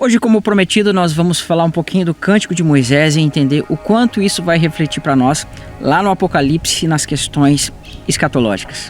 Hoje, como prometido, nós vamos falar um pouquinho do Cântico de Moisés e entender o quanto isso vai refletir para nós lá no Apocalipse nas questões escatológicas.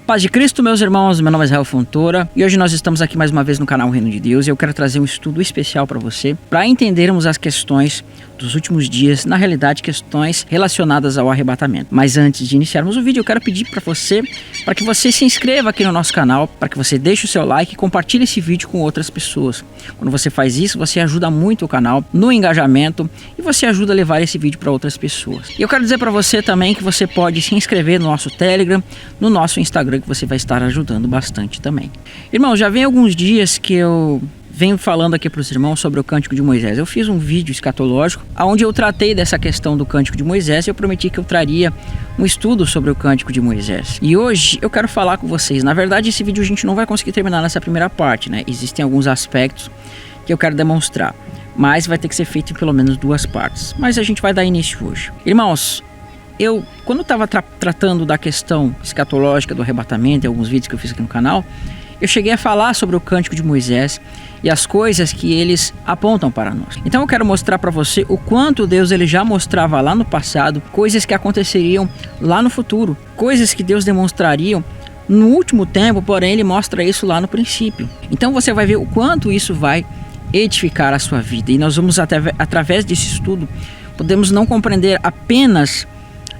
Paz de Cristo, meus irmãos, meu nome é Israel Fontoura e hoje nós estamos aqui mais uma vez no canal Reino de Deus e eu quero trazer um estudo especial para você, para entendermos as questões dos últimos dias, na realidade questões relacionadas ao arrebatamento. Mas antes de iniciarmos o vídeo, eu quero pedir para que você se inscreva aqui no nosso canal, para que você deixe o seu like e compartilhe esse vídeo com outras pessoas. Quando você faz isso, você ajuda muito o canal no engajamento e você ajuda a levar esse vídeo para outras pessoas. E eu quero dizer para você também que você pode se inscrever no nosso Telegram, no nosso Instagram, que você vai estar ajudando bastante também. Irmão, já vem alguns dias que eu venho falando aqui para os irmãos sobre o Cântico de Moisés. Eu fiz um vídeo escatológico onde eu tratei dessa questão do Cântico de Moisés e eu prometi que eu traria um estudo sobre o Cântico de Moisés. E hoje eu quero falar com vocês. Na verdade, esse vídeo a gente não vai conseguir terminar nessa primeira parte, né? Existem alguns aspectos que eu quero demonstrar, mas vai ter que ser feito em pelo menos duas partes. Mas a gente vai dar início hoje. Irmãos, quando eu estava tratando da questão escatológica do arrebatamento, em alguns vídeos que eu fiz aqui no canal, eu cheguei a falar sobre o Cântico de Moisés e as coisas que eles apontam para nós. Então eu quero mostrar para você o quanto Deus ele já mostrava lá no passado coisas que aconteceriam lá no futuro, coisas que Deus demonstrariam no último tempo, porém ele mostra isso lá no princípio. Então você vai ver o quanto isso vai edificar a sua vida. E nós vamos através desse estudo, podemos não compreender apenas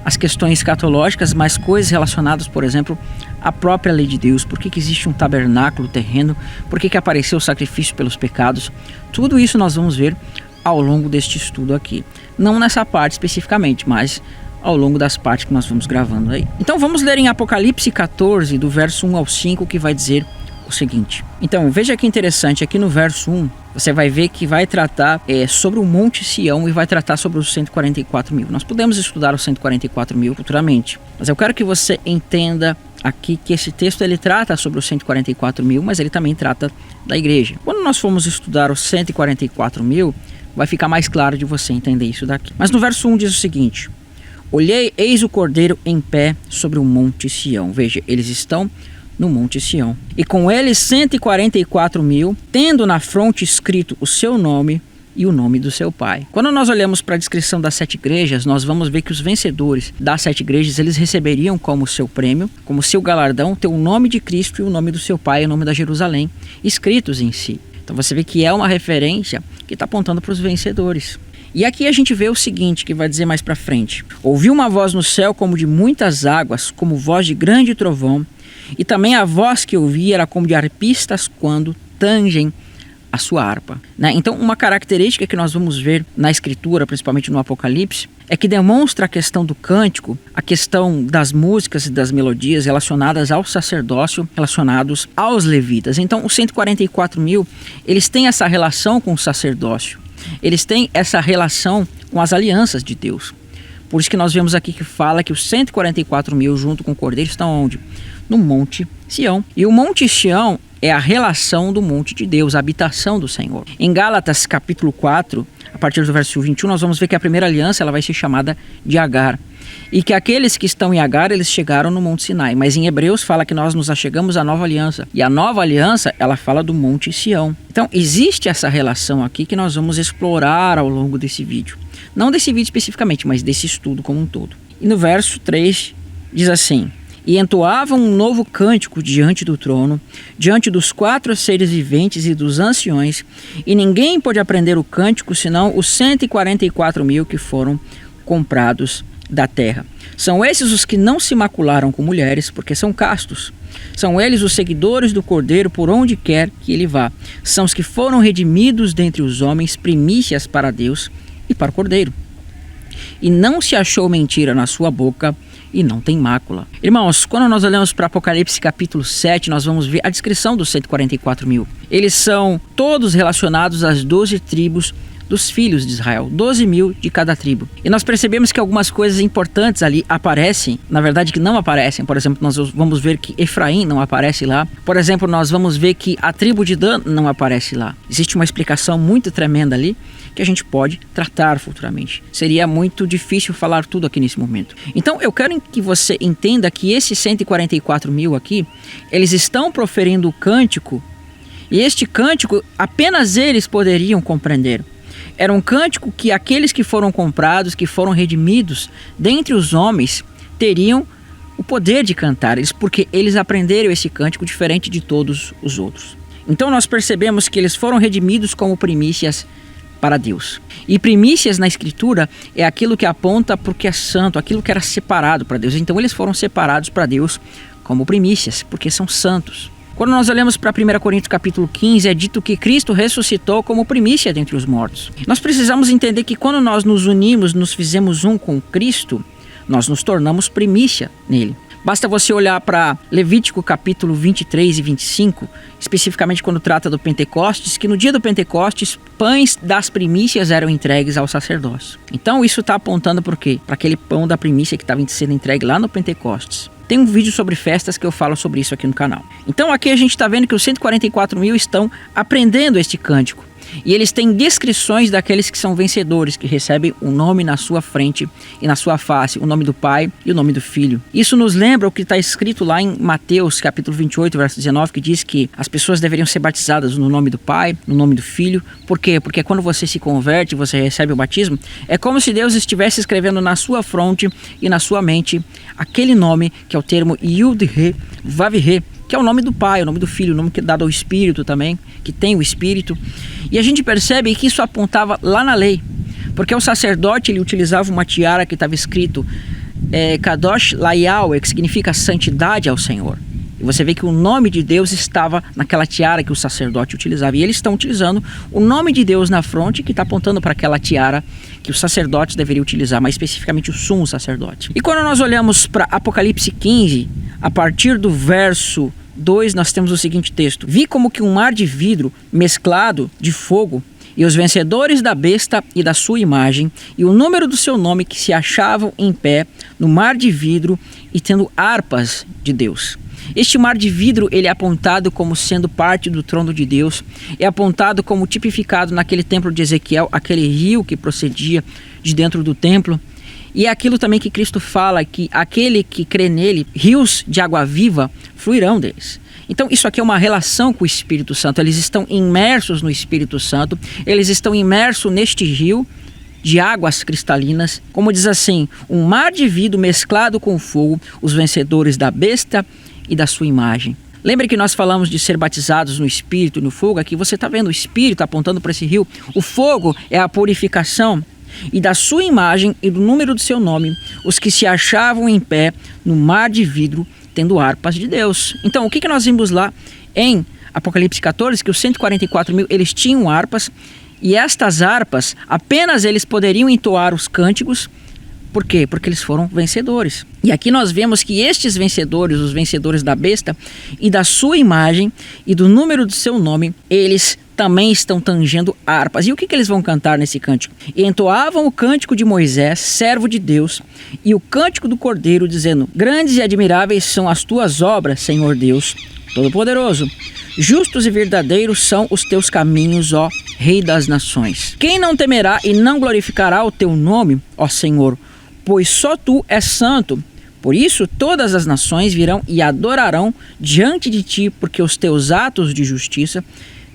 as questões escatológicas, mas coisas relacionadas, por exemplo, à própria lei de Deus. Por que existe um tabernáculo terreno? Por que apareceu o sacrifício pelos pecados? Tudo isso nós vamos ver ao longo deste estudo aqui. Não nessa parte especificamente, mas ao longo das partes que nós vamos gravando aí. Então vamos ler em Apocalipse 14, do verso 1 ao 5, que vai dizer o seguinte. Então veja que interessante, aqui no verso 1, você vai ver que vai tratar sobre o Monte Sião e vai tratar sobre os 144 mil. Nós podemos estudar os 144 mil futuramente, mas eu quero que você entenda aqui que esse texto ele trata sobre os 144 mil, mas ele também trata da igreja. Quando nós formos estudar os 144 mil, vai ficar mais claro de você entender isso daqui. Mas no verso 1 diz o seguinte: olhei, eis o Cordeiro em pé sobre o Monte Sião. Veja, eles estão no Monte Sião, e com eles 144 mil, tendo na fronte escrito o seu nome e o nome do seu pai. Quando nós olhamos para a descrição das 7 igrejas, nós vamos ver que os vencedores das 7 igrejas, eles receberiam como seu prêmio, como seu galardão, ter o nome de Cristo e o nome do seu pai e o nome da Jerusalém escritos em si. Então você vê que é uma referência que está apontando para os vencedores. E aqui a gente vê o seguinte, que vai dizer mais para frente: ouvi uma voz no céu como de muitas águas, como voz de grande trovão, e também a voz que eu ouvi era como de arpistas quando tangem a sua harpa. Então, uma característica que nós vamos ver na Escritura, principalmente no Apocalipse, é que demonstra a questão do cântico, a questão das músicas e das melodias relacionadas ao sacerdócio, relacionados aos levitas. Então, os 144 mil, eles têm essa relação com o sacerdócio, eles têm essa relação com as alianças de Deus. Por isso que nós vemos aqui que fala que os 144 mil junto com o Cordeiro estão onde? No Monte Sião. E o Monte Sião é a relação do monte de Deus, a habitação do Senhor. Em Gálatas capítulo 4, a partir do verso 21, nós vamos ver que a primeira aliança ela vai ser chamada de Agar. E que aqueles que estão em Agar, eles chegaram no Monte Sinai. Mas em Hebreus fala que nós nos achegamos à nova aliança. E a nova aliança, ela fala do Monte Sião. Então existe essa relação aqui que nós vamos explorar ao longo desse vídeo. Não desse vídeo especificamente, mas desse estudo como um todo. E no verso 3 diz assim: e entoavam um novo cântico diante do trono, diante dos 4 seres viventes e dos anciões, e ninguém pôde aprender o cântico senão os 144 mil que foram comprados da terra. São esses os que não se macularam com mulheres, porque são castos. São eles os seguidores do Cordeiro por onde quer que ele vá. São os que foram redimidos dentre os homens, primícias para Deus e para o Cordeiro. E não se achou mentira na sua boca, e não tem mácula. Irmãos, quando nós olhamos para Apocalipse capítulo 7, nós vamos ver a descrição dos 144 mil. Eles são todos relacionados às 12 tribos dos filhos de Israel, 12 mil de cada tribo. E nós percebemos que algumas coisas importantes ali aparecem, na verdade que não aparecem. Por exemplo, nós vamos ver que Efraim não aparece lá. Por exemplo, nós vamos ver que a tribo de Dan não aparece lá. Existe uma explicação muito tremenda ali que a gente pode tratar futuramente. Seria muito difícil falar tudo aqui nesse momento. Então eu quero que você entenda que esses 144 mil aqui, eles estão proferindo o cântico E este cântico apenas eles poderiam compreender. Era um cântico que aqueles que foram comprados, que foram redimidos dentre os homens, teriam o poder de cantar, porque eles aprenderam esse cântico diferente de todos os outros. Então nós percebemos que eles foram redimidos como primícias para Deus. E primícias na Escritura é aquilo que aponta para o que é santo, aquilo que era separado para Deus. Então eles foram separados para Deus como primícias, porque são santos. Quando nós olhamos para 1 Coríntios capítulo 15, é dito que Cristo ressuscitou como primícia dentre os mortos. Nós precisamos entender que quando nós nos unimos, nos fizemos um com Cristo, nós nos tornamos primícia nele. Basta você olhar para Levítico capítulo 23 e 25, especificamente quando trata do Pentecostes, que no dia do Pentecostes, pães das primícias eram entregues ao sacerdócio. Então isso está apontando para o quê? Para aquele pão da primícia que estava sendo entregue lá no Pentecostes. Tem um vídeo sobre festas que eu falo sobre isso aqui no canal. Então aqui a gente está vendo que os 144 mil estão aprendendo este cântico. E eles têm descrições daqueles que são vencedores, que recebem o nome na sua frente e na sua face, o nome do Pai e o nome do Filho. Isso nos lembra o que está escrito lá em Mateus, capítulo 28, verso 19, que diz que as pessoas deveriam ser batizadas no nome do Pai, no nome do Filho. Por quê? Porque quando você se converte, você recebe o batismo, é como se Deus estivesse escrevendo na sua fronte e na sua mente aquele nome que é o termo Yud-He, Vav-He, que é o nome do Pai, o nome do Filho, o nome que é dado ao Espírito também, que tem o Espírito. E a gente percebe que isso apontava lá na lei, porque o sacerdote ele utilizava uma tiara que estava escrito Kadosh Layahweh, que significa santidade ao Senhor. E você vê que o nome de Deus estava naquela tiara que o sacerdote utilizava. E eles estão utilizando o nome de Deus na fronte, que está apontando para aquela tiara que os sacerdotes deveriam utilizar, mais especificamente o sumo sacerdote. E quando nós olhamos para Apocalipse 15, a partir do verso 2, nós temos o seguinte texto: vi como que um mar de vidro mesclado de fogo, e os vencedores da besta e da sua imagem, e o número do seu nome, que se achavam em pé no mar de vidro e tendo harpas de Deus. Este mar de vidro ele é apontado como sendo parte do trono de Deus, é apontado como tipificado naquele templo de Ezequiel, aquele rio que procedia de dentro do templo. E é aquilo também que Cristo fala, que aquele que crê nele, rios de água viva fluirão deles. Então isso aqui é uma relação com o Espírito Santo. Eles estão imersos no Espírito Santo, eles estão imersos neste rio de águas cristalinas. Como diz assim, um mar de vidro mesclado com fogo, os vencedores da besta e da sua imagem. Lembre que nós falamos de ser batizados no Espírito e no fogo. Aqui você está vendo o Espírito apontando para esse rio. O fogo é a purificação. E da sua imagem e do número do seu nome, os que se achavam em pé no mar de vidro, tendo harpas de Deus. Então, o que nós vimos lá em Apocalipse 14? Que os 144 mil, eles tinham harpas, e estas harpas, apenas eles poderiam entoar os cânticos. Por quê? Porque eles foram vencedores. E aqui nós vemos que estes vencedores, os vencedores da besta e da sua imagem e do número do seu nome, eles também estão tangendo harpas. E o que eles vão cantar nesse cântico? E entoavam o cântico de Moisés, servo de Deus, e o cântico do Cordeiro, dizendo: grandes e admiráveis são as tuas obras, Senhor Deus Todo-Poderoso. Justos e verdadeiros são os teus caminhos, ó Rei das Nações. Quem não temerá e não glorificará o teu nome, ó Senhor? Pois só tu és santo. Por isso todas as nações virão e adorarão diante de ti, porque os teus atos de justiça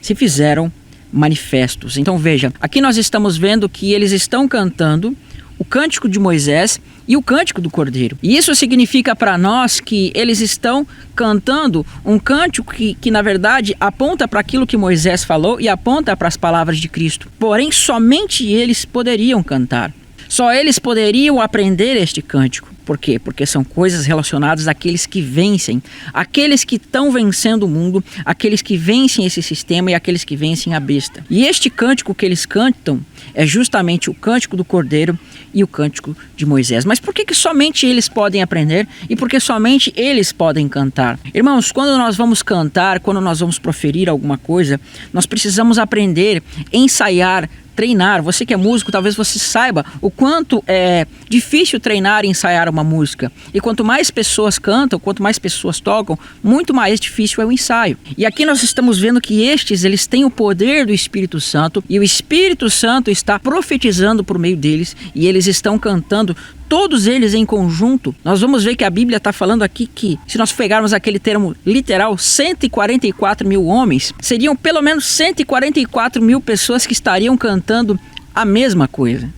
se fizeram manifestos. Então veja, aqui nós estamos vendo que eles estão cantando o cântico de Moisés e o cântico do Cordeiro. E isso significa para nós que eles estão cantando um cântico que na verdade aponta para aquilo que Moisés falou e aponta para as palavras de Cristo. Porém, somente eles poderiam cantar. Só eles poderiam aprender este cântico. Por quê? Porque são coisas relacionadas àqueles que vencem, aqueles que estão vencendo o mundo, aqueles que vencem esse sistema e aqueles que vencem a besta. E este cântico que eles cantam é justamente o cântico do Cordeiro e o cântico de Moisés. Mas por que somente eles podem aprender e por que somente eles podem cantar? Irmãos, quando nós vamos cantar, quando nós vamos proferir alguma coisa, nós precisamos aprender, ensaiar, treinar. Você que é músico, talvez você saiba o quanto é difícil treinar e ensaiar uma música. E quanto mais pessoas cantam, quanto mais pessoas tocam, muito mais difícil é o ensaio. E aqui nós estamos vendo que eles têm o poder do Espírito Santo, e o Espírito Santo está profetizando por meio deles, e eles estão cantando todos eles em conjunto, nós vamos ver que a Bíblia está falando aqui que, se nós pegarmos aquele termo literal, 144 mil homens, seriam pelo menos 144 mil pessoas que estariam cantando a mesma coisa.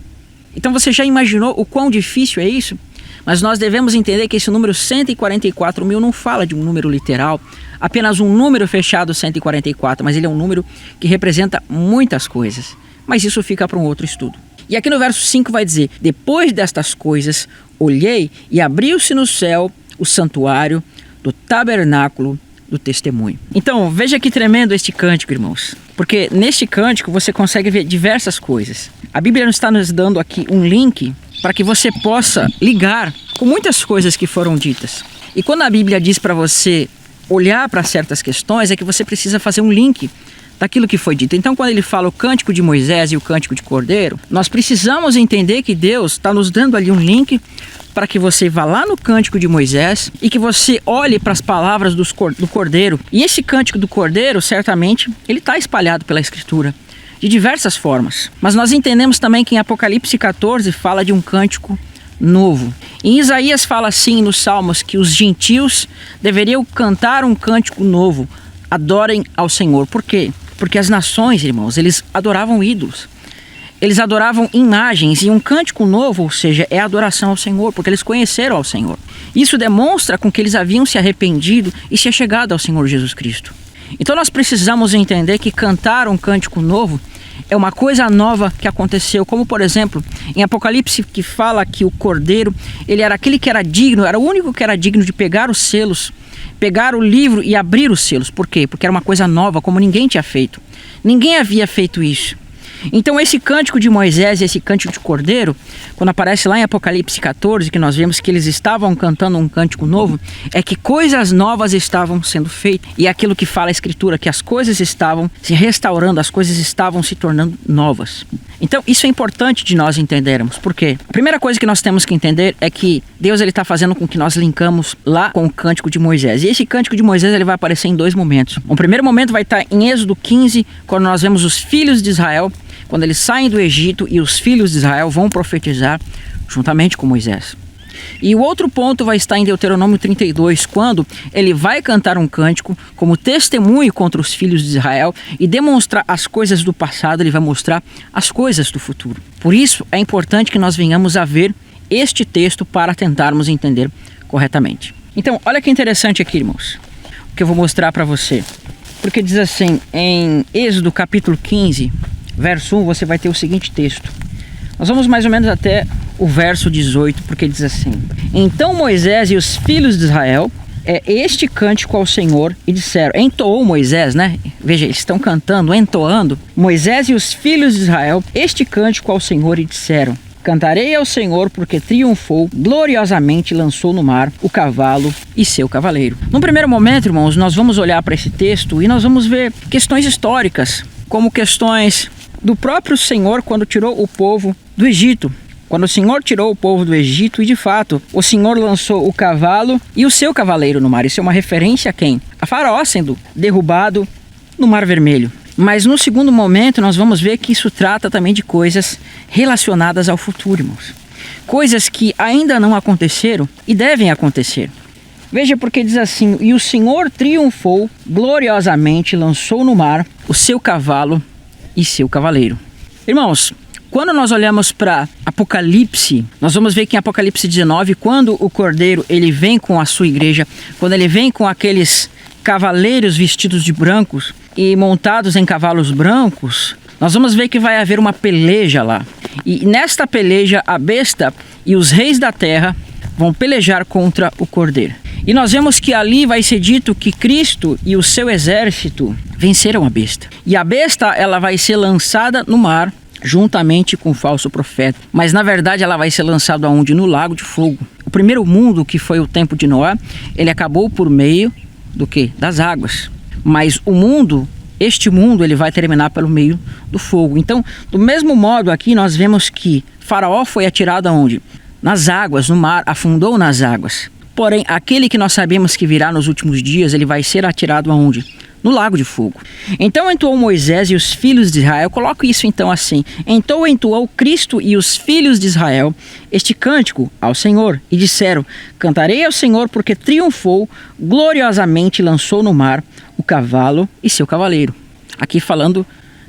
Então você já imaginou o quão difícil é isso? Mas nós devemos entender que esse número 144 mil não fala de um número literal, apenas um número fechado 144, mas ele é um número que representa muitas coisas. Mas isso fica para um outro estudo. E aqui no verso 5 vai dizer: depois destas coisas, olhei e abriu-se no céu o santuário do tabernáculo do testemunho. Então, veja que tremendo este cântico, irmãos. Porque neste cântico você consegue ver diversas coisas. A Bíblia está nos dando aqui um link para que você possa ligar com muitas coisas que foram ditas. E quando a Bíblia diz para você olhar para certas questões, é que você precisa fazer um link daquilo que foi dito. Então, quando ele fala o cântico de Moisés e o cântico de Cordeiro, nós precisamos entender que Deus está nos dando ali um link para que você vá lá no cântico de Moisés e que você olhe para as palavras do Cordeiro. E esse cântico do Cordeiro, certamente, ele está espalhado pela Escritura de diversas formas. Mas nós entendemos também que em Apocalipse 14 fala de um cântico novo. Em Isaías fala assim nos Salmos que os gentios deveriam cantar um cântico novo, adorem ao Senhor. Por quê? Porque as nações, irmãos, eles adoravam ídolos. Eles adoravam imagens, e um cântico novo, ou seja, é adoração ao Senhor, porque eles conheceram ao Senhor. Isso demonstra com que eles haviam se arrependido e se achegado ao Senhor Jesus Cristo. Então nós precisamos entender que cantar um cântico novo é uma coisa nova que aconteceu, como por exemplo, em Apocalipse que fala que o Cordeiro, ele era aquele que era digno, era o único que era digno de pegar os selos, pegar o livro e abrir os selos. Por quê? Porque era uma coisa nova, como ninguém tinha feito. Ninguém havia feito isso. Então esse cântico de Moisés e esse cântico de Cordeiro, quando aparece lá em Apocalipse 14, que nós vemos que eles estavam cantando um cântico novo, é que coisas novas estavam sendo feitas. E é aquilo que fala a Escritura, que as coisas estavam se restaurando, as coisas estavam se tornando novas. Então isso é importante de nós entendermos. Por quê? A primeira coisa que nós temos que entender é que Deus está fazendo com que nós linkamos lá com o cântico de Moisés. E esse cântico de Moisés ele vai aparecer em dois momentos. O primeiro momento vai estar em Êxodo 15, quando nós vemos os filhos de Israel, quando eles saem do Egito e os filhos de Israel vão profetizar juntamente com Moisés. E o outro ponto vai estar em Deuteronômio 32, quando ele vai cantar um cântico como testemunho contra os filhos de Israel e demonstrar as coisas do passado, ele vai mostrar as coisas do futuro. Por isso é importante que nós venhamos a ver este texto para tentarmos entender corretamente. Então, olha que interessante aqui, irmãos, o que eu vou mostrar para você. Porque diz assim, em Êxodo capítulo 15, verso 1, você vai ter o seguinte texto. Nós vamos mais ou menos até o verso 18, porque diz assim: então Moisés e os filhos de Israel, este cântico ao Senhor, e disseram, entoou Moisés, né? Veja, eles estão cantando, entoando. Moisés e os filhos de Israel, este cântico ao Senhor, e disseram, cantarei ao Senhor porque triunfou, gloriosamente lançou no mar o cavalo e seu cavaleiro. No primeiro momento, irmãos, nós vamos olhar para esse texto e nós vamos ver questões históricas, como questões do próprio Senhor quando tirou o povo do Egito. Quando o Senhor tirou o povo do Egito e, de fato, o Senhor lançou o cavalo e o seu cavaleiro no mar. Isso é uma referência a quem? A Faraó sendo derrubado no Mar Vermelho. Mas no segundo momento nós vamos ver que isso trata também de coisas relacionadas ao futuro, irmãos. Coisas que ainda não aconteceram e devem acontecer. Veja porque diz assim, e o Senhor triunfou, gloriosamente lançou no mar o seu cavalo e seu cavaleiro. Irmãos, quando nós olhamos para Apocalipse, nós vamos ver que em Apocalipse 19, quando o Cordeiro ele vem com a sua igreja, quando ele vem com aqueles cavaleiros vestidos de brancos e montados em cavalos brancos, nós vamos ver que vai haver uma peleja lá. E nesta peleja, a besta e os reis da terra vão pelejar contra o Cordeiro. E nós vemos que ali vai ser dito que Cristo e o seu exército venceram a besta. E a besta, ela vai ser lançada no mar, juntamente com o falso profeta. Mas na verdade ela vai ser lançada aonde? No lago de fogo. O primeiro mundo, que foi o tempo de Noé, ele acabou por meio do quê? Das águas. Mas o mundo, este mundo, ele vai terminar pelo meio do fogo. Então, do mesmo modo aqui nós vemos que Faraó foi atirado aonde? Nas águas, no mar, afundou nas águas. Porém, aquele que nós sabemos que virá nos últimos dias, ele vai ser atirado aonde? no lago de fogo. Então entoou Moisés e os filhos de Israel, coloco isso então assim, então entoou Cristo e os filhos de Israel este cântico ao Senhor, e disseram, cantarei ao Senhor porque triunfou, gloriosamente lançou no mar o cavalo e seu cavaleiro. Aqui falando,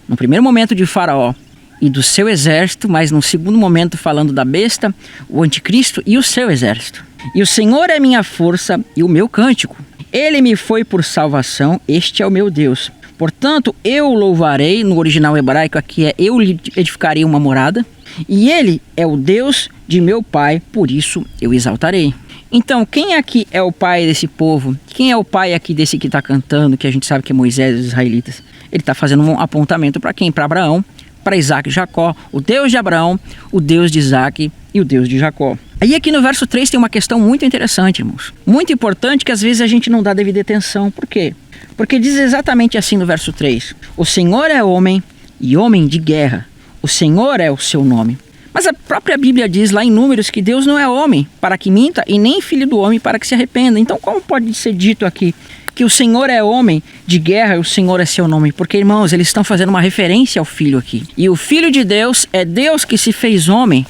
no primeiro momento de Faraó e do seu exército, mas no segundo momento falando da besta, o anticristo e o seu exército. E o Senhor é minha força e o meu cântico. Ele me foi por salvação, este é o meu Deus. Portanto, eu o louvarei, no original hebraico aqui é eu lhe edificarei uma morada, e ele é o Deus de meu pai, por isso eu exaltarei. Então, quem aqui é o pai desse povo? Quem é o pai aqui desse que está cantando, que a gente sabe que é Moisés e os israelitas? Ele está fazendo um apontamento para quem? Para Abraão, para Isaac e Jacó, o Deus de Abraão, o Deus de Isaac e o Deus de Jacó. Aí aqui no verso 3 tem uma questão muito interessante, irmãos. Muito importante que às vezes a gente não dá devida atenção. Por quê? Porque diz exatamente assim no verso 3. O Senhor é homem e homem de guerra. O Senhor é o seu nome. Mas a própria Bíblia diz lá em Números que Deus não é homem para que minta e nem filho do homem para que se arrependa. Então como pode ser dito aqui que o Senhor é homem de guerra e o Senhor é seu nome? Porque, irmãos, eles estão fazendo uma referência ao Filho aqui. E o Filho de Deus é Deus que se fez homem.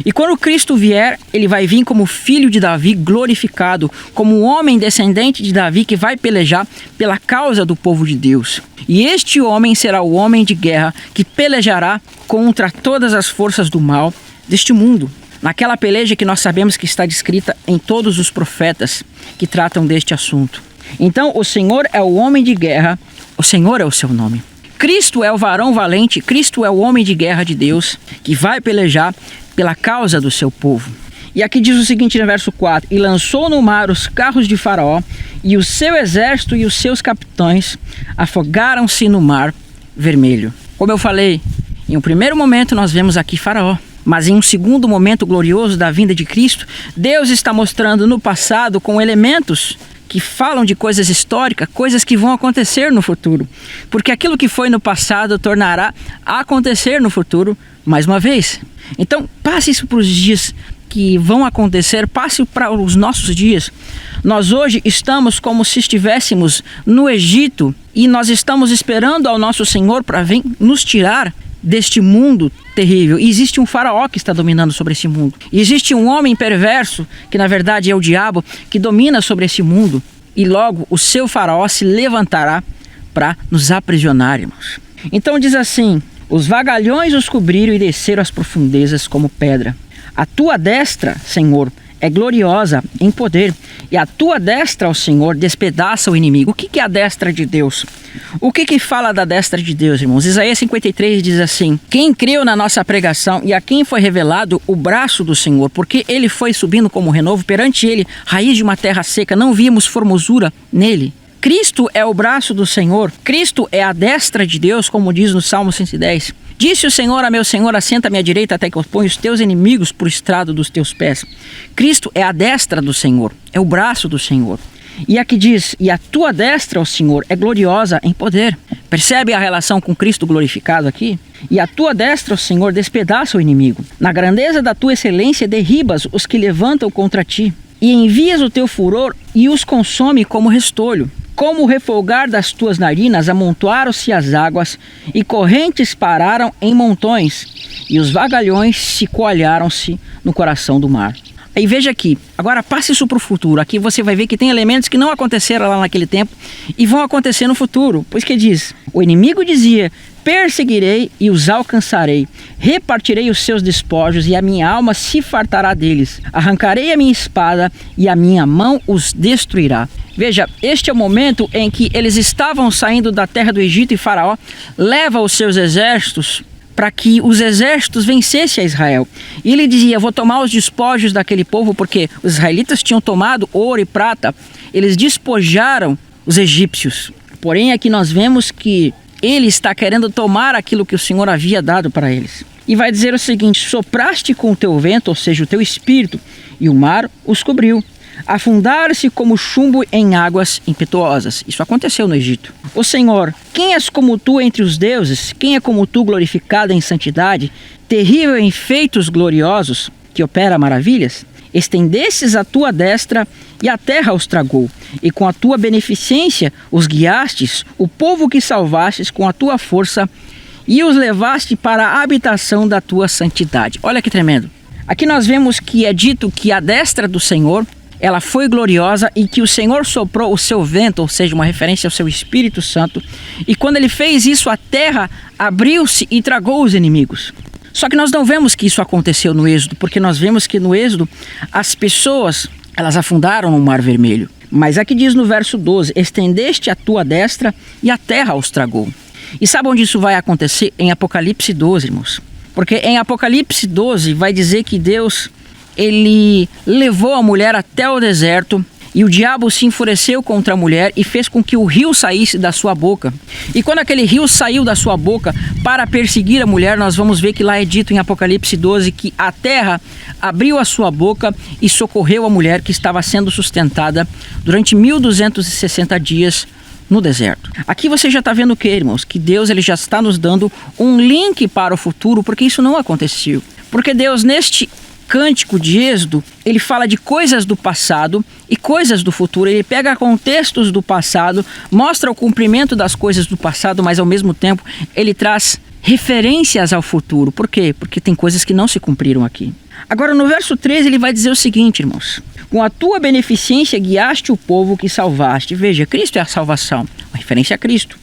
E quando Cristo vier, ele vai vir como filho de Davi, glorificado, como um homem descendente de Davi que vai pelejar pela causa do povo de Deus. E este homem será o homem de guerra que pelejará contra todas as forças do mal deste mundo. Naquela peleja que nós sabemos que está descrita em todos os profetas que tratam deste assunto. Então, o Senhor é o homem de guerra, o Senhor é o seu nome. Cristo é o varão valente, Cristo é o homem de guerra de Deus que vai pelejar pela causa do seu povo. E aqui diz o seguinte no verso 4, e lançou no mar os carros de Faraó, e o seu exército e os seus capitães afogaram-se no mar vermelho. Como eu falei, em um primeiro momento nós vemos aqui Faraó, mas em um segundo momento glorioso da vinda de Cristo, Deus está mostrando no passado com elementos que falam de coisas históricas, coisas que vão acontecer no futuro. Porque aquilo que foi no passado tornará a acontecer no futuro mais uma vez. Então, passe isso para os dias que vão acontecer, passe para os nossos dias. Nós hoje estamos como se estivéssemos no Egito e nós estamos esperando ao nosso Senhor para vir nos tirar deste mundo terrível. E existe um faraó que está dominando sobre esse mundo. E existe um homem perverso, que na verdade é o diabo, que domina sobre esse mundo. E logo o seu faraó se levantará para nos aprisionar, irmãos. Então diz assim, os vagalhões os cobriram e desceram às profundezas como pedra. A tua destra, Senhor, é gloriosa em poder, e a tua destra, ó Senhor, despedaça o inimigo. O que é a destra de Deus? O que fala da destra de Deus, irmãos? Isaías 53 diz assim, quem creu na nossa pregação e a quem foi revelado o braço do Senhor, porque ele foi subindo como renovo, perante ele, raiz de uma terra seca, não vimos formosura nele. Cristo é o braço do Senhor, Cristo é a destra de Deus, como diz no Salmo 110. Disse o Senhor a meu Senhor, assenta à minha direita até que eu ponha os teus inimigos por estrado dos teus pés. Cristo é a destra do Senhor, é o braço do Senhor. E aqui diz, e a tua destra, ó Senhor, é gloriosa em poder. Percebe a relação com Cristo glorificado aqui? E a tua destra, ó Senhor, despedaça o inimigo. Na grandeza da tua excelência derribas os que levantam contra ti. E envias o teu furor e os consome como restolho. Como o refolgar das tuas narinas, amontoaram-se as águas, e correntes pararam em montões, e os vagalhões se coalharam-se no coração do mar. Aí veja aqui, agora passe isso para o futuro. Aqui você vai ver que tem elementos que não aconteceram lá naquele tempo e vão acontecer no futuro. Pois que diz, o inimigo dizia, perseguirei e os alcançarei, repartirei os seus despojos e a minha alma se fartará deles. Arrancarei a minha espada e a minha mão os destruirá. Veja, este é o momento em que eles estavam saindo da terra do Egito e Faraó leva os seus exércitos para que os exércitos vencessem a Israel. E ele dizia, vou tomar os despojos daquele povo, porque os israelitas tinham tomado ouro e prata, eles despojaram os egípcios. Porém, aqui nós vemos que ele está querendo tomar aquilo que o Senhor havia dado para eles. E vai dizer o seguinte, sopraste com o teu vento, ou seja, o teu espírito, e o mar os cobriu. Afundaram-se como chumbo em águas impetuosas. Isso aconteceu no Egito. Ó Senhor, quem és como tu entre os deuses? Quem é como tu glorificado em santidade, terrível em feitos gloriosos, que opera maravilhas? Estendestes a tua destra e a terra os tragou, e com a tua beneficência os guiastes, o povo que salvastes com a tua força, e os levaste para a habitação da tua santidade. Olha que tremendo. Aqui nós vemos que é dito que a destra do Senhor, ela foi gloriosa e que o Senhor soprou o seu vento, ou seja, uma referência ao seu Espírito Santo. E quando ele fez isso, a terra abriu-se e tragou os inimigos. Só que nós não vemos que isso aconteceu no Êxodo, porque nós vemos que no Êxodo as pessoas, elas afundaram no Mar Vermelho. Mas aqui diz no verso 12, estendeste a tua destra e a terra os tragou. E sabe onde isso vai acontecer? Em Apocalipse 12, irmãos. Porque em Apocalipse 12 vai dizer que Deus, ele levou a mulher até o deserto e o diabo se enfureceu contra a mulher e fez com que o rio saísse da sua boca. E quando aquele rio saiu da sua boca para perseguir a mulher, nós vamos ver que lá é dito em Apocalipse 12 que a terra abriu a sua boca e socorreu a mulher que estava sendo sustentada durante 1260 dias no deserto. Aqui você já está vendo o que, irmãos? Que Deus ele já está nos dando um link para o futuro, porque isso não aconteceu. Porque Deus, neste cântico de Êxodo, ele fala de coisas do passado e coisas do futuro. Ele pega contextos do passado, mostra o cumprimento das coisas do passado, mas ao mesmo tempo ele traz referências ao futuro. Por quê? Porque tem coisas que não se cumpriram aqui. Agora no verso 13 ele vai dizer o seguinte, irmãos: com a tua beneficência guiaste o povo que salvaste. Veja, Cristo é a salvação, uma referência a Cristo.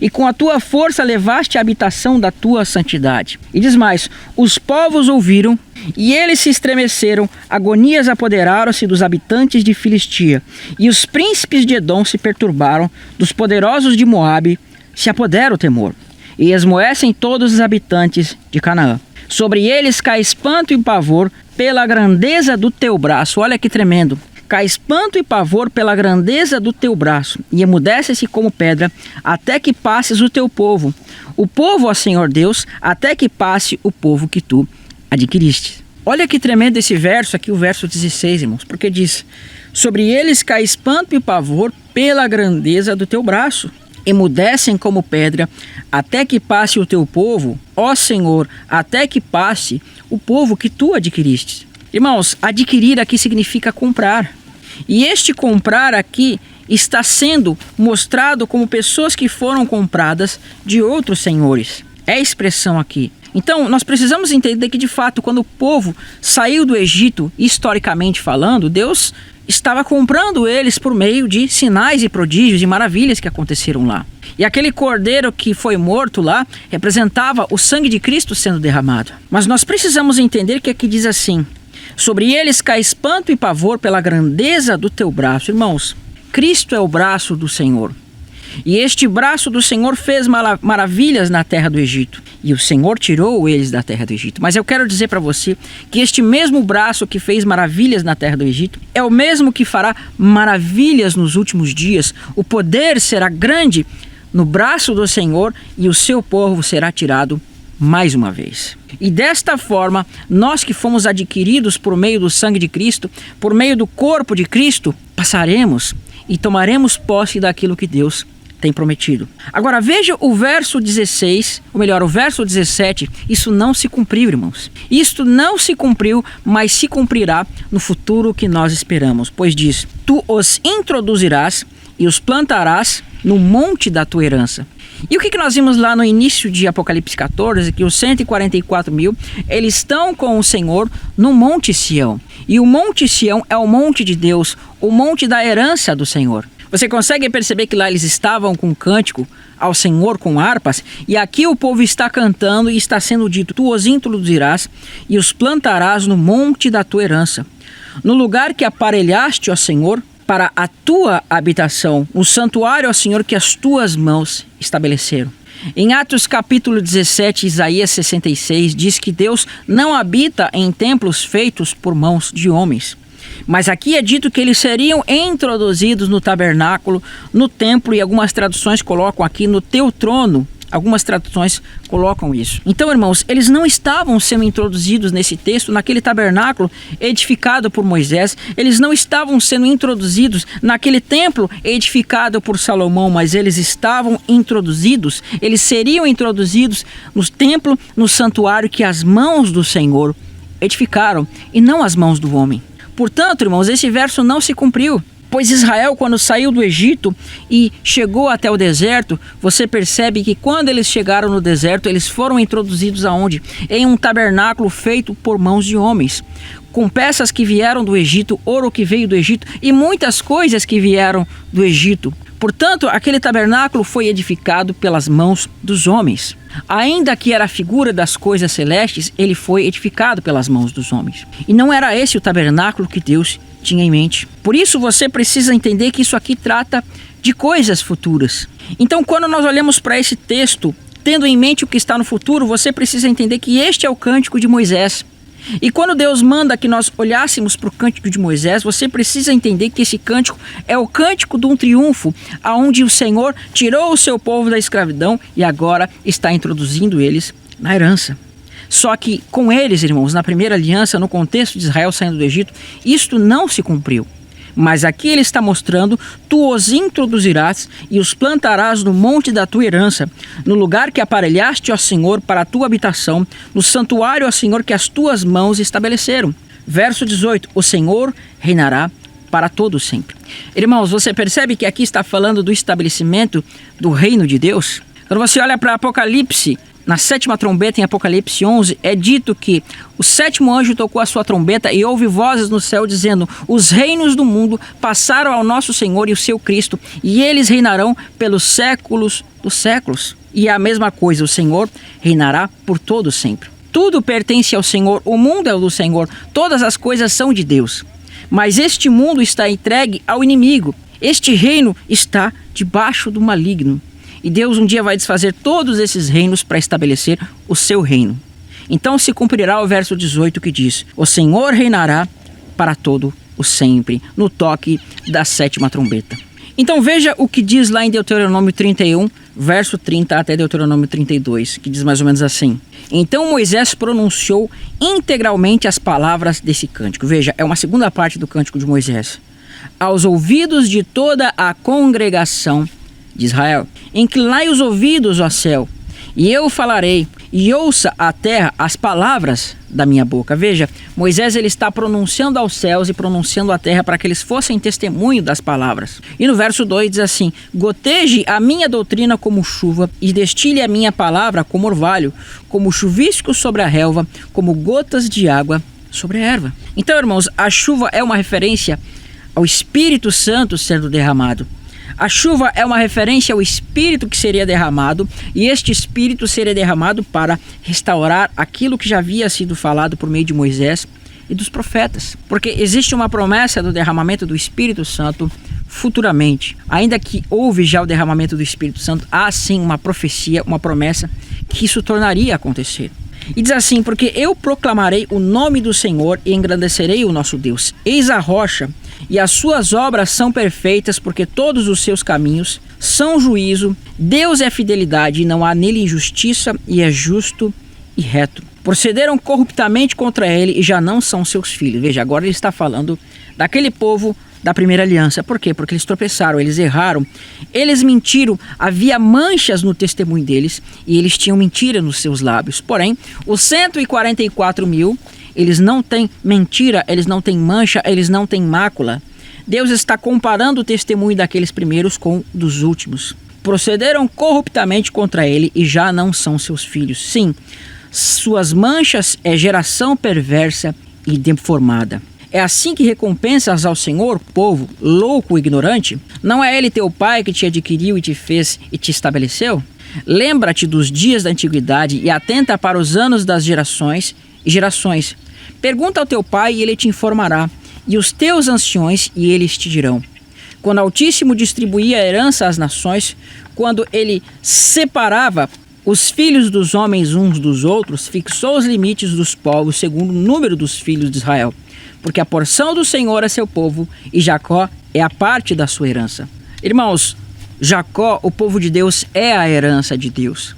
E com a tua força levaste a habitação da tua santidade. E diz mais, os povos ouviram e eles se estremeceram, agonias apoderaram-se dos habitantes de Filistia. E os príncipes de Edom se perturbaram, dos poderosos de Moabe se apodera o temor. E esmoecem todos os habitantes de Canaã. Sobre eles cai espanto e pavor pela grandeza do teu braço. Olha que tremendo. Cai espanto e pavor pela grandeza do teu braço, e emudece-se como pedra, até que passes o teu povo. O povo, ó Senhor Deus, até que passe o povo que tu adquiriste. Olha que tremendo esse verso aqui, o verso 16, irmãos, porque diz, sobre eles cai espanto e pavor pela grandeza do teu braço. Emudecem como pedra, até que passe o teu povo, ó Senhor, até que passe o povo que tu adquiriste. Irmãos, adquirir aqui significa comprar. E este comprar aqui está sendo mostrado como pessoas que foram compradas de outros senhores. É a expressão aqui. Então, nós precisamos entender que, de fato, quando o povo saiu do Egito, historicamente falando, Deus estava comprando eles por meio de sinais e prodígios e maravilhas que aconteceram lá. E aquele cordeiro que foi morto lá representava o sangue de Cristo sendo derramado. Mas nós precisamos entender que aqui diz assim, sobre eles cai espanto e pavor pela grandeza do teu braço. Irmãos, Cristo é o braço do Senhor. E este braço do Senhor fez maravilhas na terra do Egito. E o Senhor tirou eles da terra do Egito. Mas eu quero dizer para você que este mesmo braço que fez maravilhas na terra do Egito é o mesmo que fará maravilhas nos últimos dias. O poder será grande no braço do Senhor e o seu povo será tirado mais uma vez. E desta forma, nós que fomos adquiridos por meio do sangue de Cristo, por meio do corpo de Cristo, passaremos e tomaremos posse daquilo que Deus tem prometido. Agora veja o verso 16, ou melhor, o verso 17, isso não se cumpriu, irmãos. Isto não se cumpriu, mas se cumprirá no futuro que nós esperamos, pois diz, tu os introduzirás e os plantarás no monte da tua herança. E o que nós vimos lá no início de Apocalipse 14, que os 144 mil, eles estão com o Senhor no Monte Sião. E o Monte Sião é o monte de Deus, o monte da herança do Senhor. Você consegue perceber que lá eles estavam com cântico ao Senhor com harpas? E aqui o povo está cantando e está sendo dito, tu os introduzirás e os plantarás no monte da tua herança. No lugar que aparelhaste, ó Senhor, para a tua habitação, no santuário, ó Senhor, que as tuas mãos estabeleceram. Em Atos capítulo 17, Isaías 66, diz que Deus não habita em templos feitos por mãos de homens. Mas aqui é dito que eles seriam introduzidos no tabernáculo, no templo, e algumas traduções colocam aqui no teu trono. Algumas traduções colocam isso. Então, irmãos, eles não estavam sendo introduzidos nesse texto, naquele tabernáculo edificado por Moisés. Eles não estavam sendo introduzidos naquele templo edificado por Salomão, mas eles estavam introduzidos. Eles seriam introduzidos no templo, no santuário que as mãos do Senhor edificaram, e não as mãos do homem. Portanto, irmãos, esse verso não se cumpriu. Pois Israel, quando saiu do Egito e chegou até o deserto, você percebe que quando eles chegaram no deserto, eles foram introduzidos aonde? Em um tabernáculo feito por mãos de homens, com peças que vieram do Egito, ouro que veio do Egito e muitas coisas que vieram do Egito. Portanto, aquele tabernáculo foi edificado pelas mãos dos homens. Ainda que era a figura das coisas celestes, ele foi edificado pelas mãos dos homens. E não era esse o tabernáculo que Deus tinha em mente. Por isso você precisa entender que isso aqui trata de coisas futuras. Então, quando nós olhamos para esse texto, tendo em mente o que está no futuro, você precisa entender que este é o cântico de Moisés. E quando Deus manda que nós olhássemos para o cântico de Moisés, você precisa entender que esse cântico é o cântico de um triunfo, aonde o Senhor tirou o seu povo da escravidão e agora está introduzindo eles na herança. Só que com eles, irmãos, na primeira aliança, no contexto de Israel saindo do Egito, isto não se cumpriu. Mas aqui ele está mostrando: tu os introduzirás e os plantarás no monte da tua herança, no lugar que aparelhaste, ó Senhor, para a tua habitação, no santuário, ó Senhor, que as tuas mãos estabeleceram. Verso 18: o Senhor reinará para todo sempre. Irmãos, você percebe que aqui está falando do estabelecimento do reino de Deus? Quando você olha para Apocalipse, na 7ª trombeta, em Apocalipse 11, é dito que o 7º anjo tocou a sua trombeta e houve vozes no céu dizendo: os reinos do mundo passaram ao nosso Senhor e o seu Cristo, e eles reinarão pelos séculos dos séculos. E é a mesma coisa, o Senhor reinará por todo sempre. Tudo pertence ao Senhor, o mundo é do Senhor, todas as coisas são de Deus. Mas este mundo está entregue ao inimigo, este reino está debaixo do maligno. E Deus um dia vai desfazer todos esses reinos para estabelecer o seu reino. Então se cumprirá o verso 18 que diz: o Senhor reinará para todo o sempre, no toque da 7ª trombeta. Então veja o que diz lá em Deuteronômio 31, verso 30 até Deuteronômio 32, que diz mais ou menos assim: então Moisés pronunciou integralmente as palavras desse cântico. Veja, é uma segunda parte do cântico de Moisés. Aos ouvidos de toda a congregação de Israel, inclinai os ouvidos, ó céu, e eu falarei, e ouça a terra as palavras da minha boca. Veja, Moisés ele está pronunciando aos céus e pronunciando à terra para que eles fossem testemunho das palavras. E no verso 2 diz assim: goteje a minha doutrina como chuva, e destile a minha palavra como orvalho, como chuvisco sobre a relva, como gotas de água sobre a erva. Então, irmãos, a chuva é uma referência ao Espírito Santo sendo derramado. A chuva é uma referência ao Espírito que seria derramado, e este Espírito seria derramado para restaurar aquilo que já havia sido falado por meio de Moisés e dos profetas. Porque existe uma promessa do derramamento do Espírito Santo futuramente. Ainda que houve já o derramamento do Espírito Santo, há sim uma profecia, uma promessa que isso tornaria a acontecer. E diz assim: porque eu proclamarei o nome do Senhor e engrandecerei o nosso Deus. Eis a rocha, e as suas obras são perfeitas, porque todos os seus caminhos são juízo. Deus é fidelidade, e não há nele injustiça, e é justo e reto. Procederam corruptamente contra ele, e já não são seus filhos. Veja, agora ele está falando daquele povo da primeira aliança. Por quê? Porque eles tropeçaram, eles erraram, eles mentiram, havia manchas no testemunho deles, e eles tinham mentira nos seus lábios. Porém, os 144 mil, eles não têm mentira, eles não têm mancha, eles não têm mácula. Deus está comparando o testemunho daqueles primeiros com o dos últimos. Procederam corruptamente contra ele e já não são seus filhos. Sim, suas manchas é geração perversa e deformada. É assim que recompensas ao Senhor, povo louco e ignorante? Não é ele teu pai que te adquiriu e te fez e te estabeleceu? Lembra-te dos dias da antiguidade e atenta para os anos das gerações e gerações. Pergunta ao teu pai e ele te informará, e os teus anciões e eles te dirão. Quando o Altíssimo distribuía a herança às nações, quando ele separava os filhos dos homens uns dos outros, fixou os limites dos povos segundo o número dos filhos de Israel. Porque a porção do Senhor é seu povo, e Jacó é a parte da sua herança. Irmãos, Jacó, o povo de Deus, é a herança de Deus.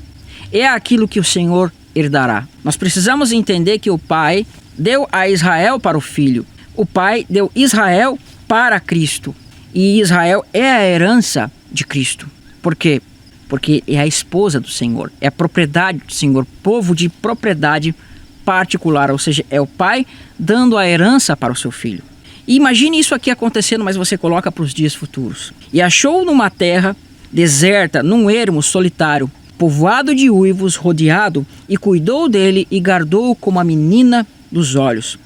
É aquilo que o Senhor herdará. Nós precisamos entender que o Pai deu a Israel para o Filho. O Pai deu Israel para Cristo. E Israel é a herança de Cristo. Por quê? Porque é a esposa do Senhor, é a propriedade do Senhor, povo de propriedade particular, ou seja, é o Pai dando a herança para o seu filho. E imagine isso aqui acontecendo, mas você coloca para os dias futuros. E achou numa terra deserta, num ermo solitário, povoado de uivos, rodeado, e cuidou dele e guardou-o como a menina dos olhos.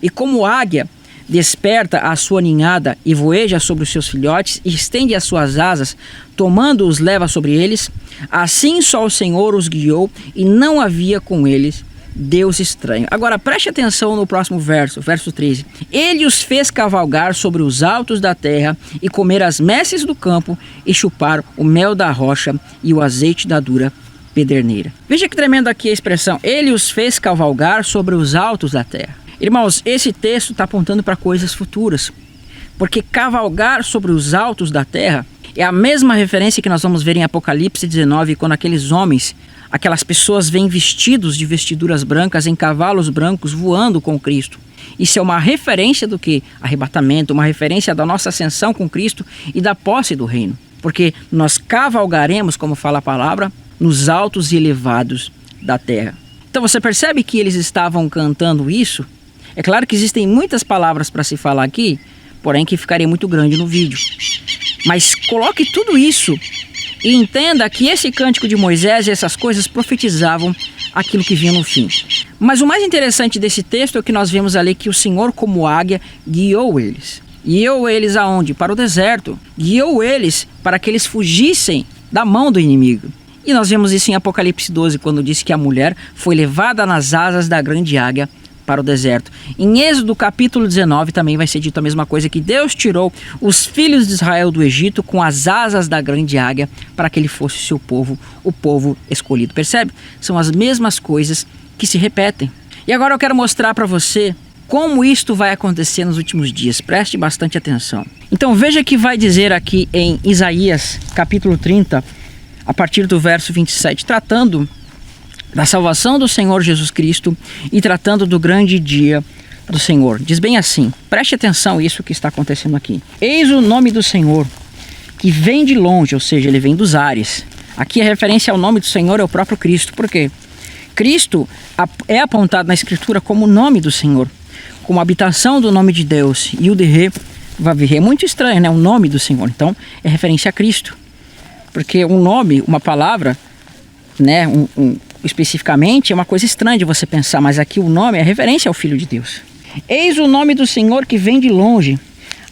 E como águia desperta a sua ninhada e voeja sobre os seus filhotes e estende as suas asas, tomando-os leva sobre eles, assim só o Senhor os guiou e não havia com eles Deus estranho. Agora preste atenção no próximo verso, verso 13. Ele os fez cavalgar sobre os altos da terra e comer as messes do campo e chupar o mel da rocha e o azeite da dura pederneira. Veja que tremendo aqui a expressão, ele os fez cavalgar sobre os altos da terra. Irmãos, esse texto está apontando para coisas futuras, porque cavalgar sobre os altos da terra é a mesma referência que nós vamos ver em Apocalipse 19, quando aqueles homens, aquelas pessoas vêm vestidos de vestiduras brancas em cavalos brancos voando com Cristo. Isso é uma referência do que? Arrebatamento, uma referência da nossa ascensão com Cristo e da posse do reino. Porque nós cavalgaremos, como fala a palavra, nos altos e elevados da terra. Então você percebe que eles estavam cantando isso? É claro que existem muitas palavras para se falar aqui, porém que ficaria muito grande no vídeo. Mas coloque tudo isso e entenda que esse cântico de Moisés e essas coisas profetizavam aquilo que vinha no fim. Mas o mais interessante desse texto é que nós vemos ali que o Senhor, como águia, guiou eles. Guiou eles aonde? Para o deserto. Guiou eles para que eles fugissem da mão do inimigo. E nós vemos isso em Apocalipse 12, quando diz que a mulher foi levada nas asas da grande águia para o deserto. Em Êxodo capítulo 19 também vai ser dito a mesma coisa, que Deus tirou os filhos de Israel do Egito com as asas da grande águia para que ele fosse seu povo, o povo escolhido. Percebe? São as mesmas coisas que se repetem. E agora eu quero mostrar para você como isto vai acontecer nos últimos dias. Preste bastante atenção. Então veja que vai dizer aqui em Isaías capítulo 30, a partir do verso 27, tratando da salvação do Senhor Jesus Cristo e tratando do grande dia do Senhor. Diz bem assim, preste atenção a isso que está acontecendo aqui. Eis o nome do Senhor, que vem de longe, ou seja, ele vem dos ares. Aqui a referência ao nome do Senhor é o próprio Cristo. Por quê? Cristo é apontado na Escritura como o nome do Senhor, como a habitação do nome de Deus. E o de Rê, é muito estranho, né? O nome do Senhor. Então, é referência a Cristo. Porque um nome, uma palavra, né? Especificamente, é uma coisa estranha de você pensar, mas aqui o nome é referência ao Filho de Deus. Eis o nome do Senhor que vem de longe,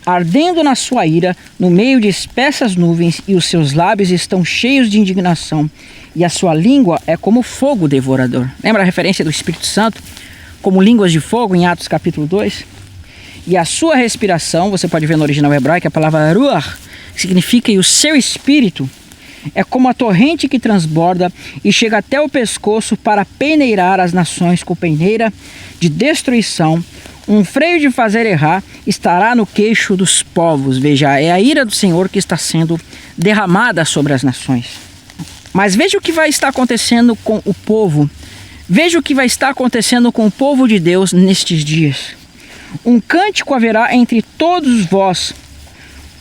ardendo na sua ira, no meio de espessas nuvens, e os seus lábios estão cheios de indignação, e a sua língua é como fogo devorador. Lembra a referência do Espírito Santo como línguas de fogo em Atos capítulo 2? E a sua respiração, você pode ver no original hebraico, a palavra ruach, que significa e o seu espírito, é como a torrente que transborda e chega até o pescoço para peneirar as nações com peneira de destruição. Um freio de fazer errar estará no queixo dos povos. Veja, é a ira do Senhor que está sendo derramada sobre as nações. Mas veja o que vai estar acontecendo com o povo. Veja o que vai estar acontecendo com o povo de Deus nestes dias. Um cântico haverá entre todos vós,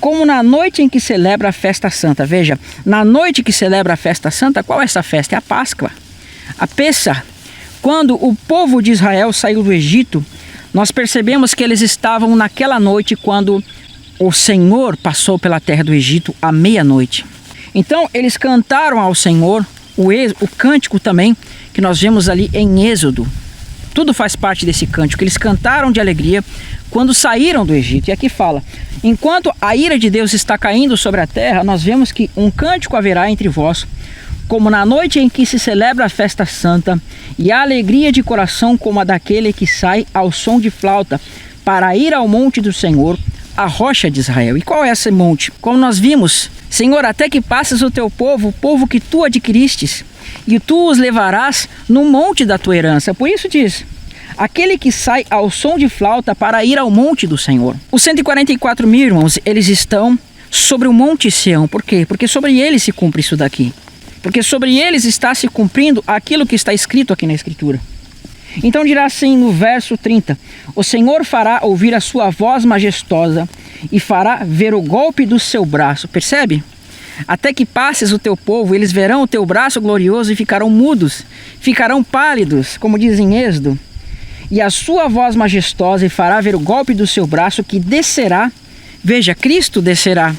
como na noite em que celebra a festa santa. Veja, na noite que celebra a festa santa, qual é essa festa? É a Páscoa, a Pessah. Quando o povo de Israel saiu do Egito, nós percebemos que eles estavam naquela noite quando o Senhor passou pela terra do Egito à meia-noite. Então eles cantaram ao Senhor o cântico também que nós vemos ali em Êxodo. Tudo faz parte desse cântico. Eles cantaram de alegria quando saíram do Egito. E aqui fala, enquanto a ira de Deus está caindo sobre a terra, nós vemos que um cântico haverá entre vós, como na noite em que se celebra a festa santa, e a alegria de coração como a daquele que sai ao som de flauta, para ir ao monte do Senhor, a rocha de Israel. E qual é esse monte? Como nós vimos, Senhor, até que passes o teu povo, o povo que tu adquiristes, e tu os levarás no monte da tua herança. Por isso diz, aquele que sai ao som de flauta para ir ao monte do Senhor. Os 144 mil, irmãos, eles estão sobre o monte Sião. Por quê? Porque sobre eles se cumpre isso daqui. Porque sobre eles está se cumprindo aquilo que está escrito aqui na Escritura. Então dirá assim no verso 30, o Senhor fará ouvir a sua voz majestosa e fará ver o golpe do seu braço. Percebe? Até que passes o teu povo, eles verão o teu braço glorioso e ficarão mudos, ficarão pálidos, como diz em Êxodo. e a sua voz majestosa, e fará ver o golpe do seu braço que descerá. Veja, Cristo descerá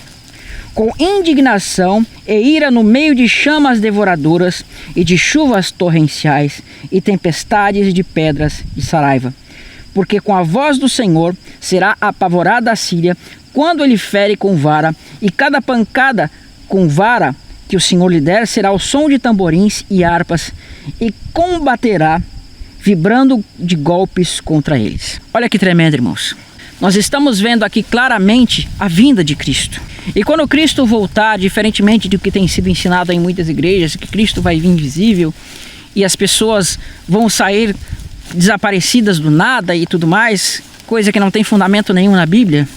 com indignação e ira no meio de chamas devoradoras e de chuvas torrenciais e tempestades de pedras de saraiva. Porque com a voz do Senhor será apavorada a Síria quando ele fere com vara, e cada pancada com vara que o Senhor lhe der será o som de tamborins e harpas, e combaterá vibrando de golpes contra eles. Olha que tremendo, irmãos. Nós estamos vendo aqui claramente a vinda de Cristo. E quando Cristo voltar, diferentemente do que tem sido ensinado em muitas igrejas, que Cristo vai vir invisível e as pessoas vão sair desaparecidas do nada e tudo mais, coisa que não tem fundamento nenhum na Bíblia,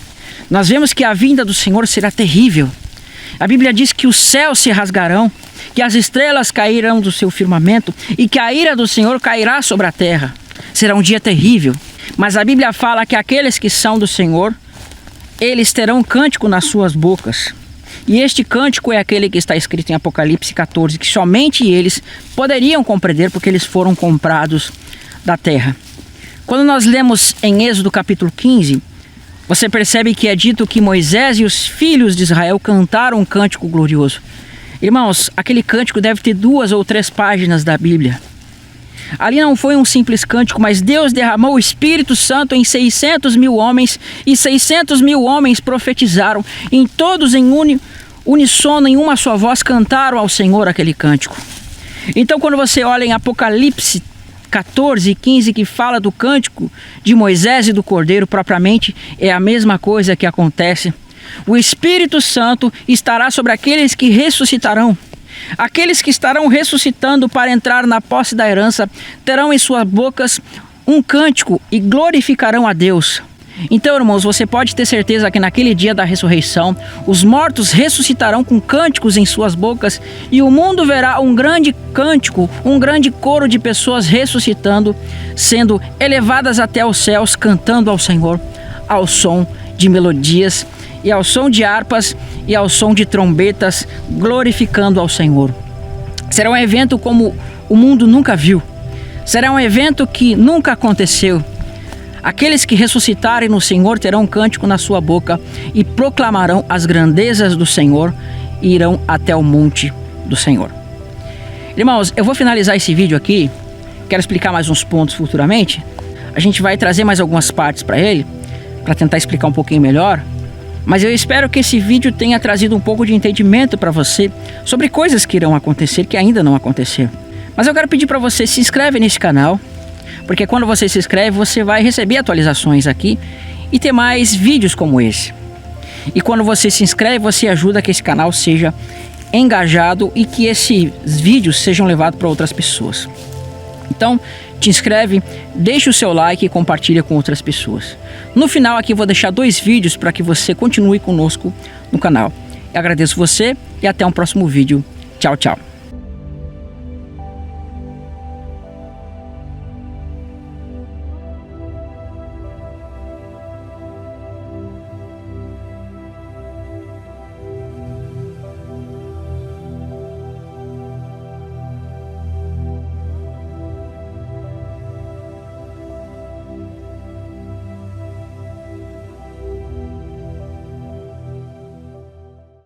nós vemos que a vinda do Senhor será terrível. A Bíblia diz que os céus se rasgarão, que as estrelas cairão do seu firmamento e que a ira do Senhor cairá sobre a terra. Será um dia terrível. Mas a Bíblia fala que aqueles que são do Senhor, eles terão um cântico nas suas bocas. E este cântico é aquele que está escrito em Apocalipse 14, que somente eles poderiam compreender porque eles foram comprados da terra. Quando nós lemos em Êxodo capítulo 15, você percebe que é dito que Moisés e os filhos de Israel cantaram um cântico glorioso. Irmãos, aquele cântico deve ter 2 ou 3 páginas da Bíblia. Ali não foi um simples cântico, mas Deus derramou o Espírito Santo em 600 mil homens, e 600 mil homens profetizaram, e todos em unissono, em uma só voz, cantaram ao Senhor aquele cântico. Então, quando você olha em Apocalipse 14 e 15, que fala do cântico de Moisés e do Cordeiro propriamente, é a mesma coisa que acontece. O Espírito Santo estará sobre aqueles que ressuscitarão. Aqueles que estarão ressuscitando para entrar na posse da herança terão em suas bocas um cântico e glorificarão a Deus. Então, irmãos, você pode ter certeza que naquele dia da ressurreição, os mortos ressuscitarão com cânticos em suas bocas, e o mundo verá um grande cântico, um grande coro de pessoas ressuscitando, sendo elevadas até os céus, cantando ao Senhor, ao som de melodias e ao som de harpas e ao som de trombetas, glorificando ao Senhor. Será um evento como o mundo nunca viu. Será um evento que nunca aconteceu. Aqueles que ressuscitarem no Senhor terão um cântico na sua boca e proclamarão as grandezas do Senhor e irão até o monte do Senhor. Irmãos, eu vou finalizar esse vídeo aqui. Quero explicar mais uns pontos futuramente. A gente vai trazer mais algumas partes para ele, para tentar explicar um pouquinho melhor. Mas eu espero que esse vídeo tenha trazido um pouco de entendimento para você sobre coisas que irão acontecer, que ainda não aconteceram. Mas eu quero pedir para você, se inscreve nesse canal, porque quando você se inscreve, você vai receber atualizações aqui e ter mais vídeos como esse. E quando você se inscreve, você ajuda que esse canal seja engajado e que esses vídeos sejam levados para outras pessoas. Então, te inscreve, deixa o seu like e compartilha com outras pessoas. No final aqui eu vou deixar 2 vídeos para que você continue conosco no canal. Eu agradeço você e até um próximo vídeo. Tchau, tchau.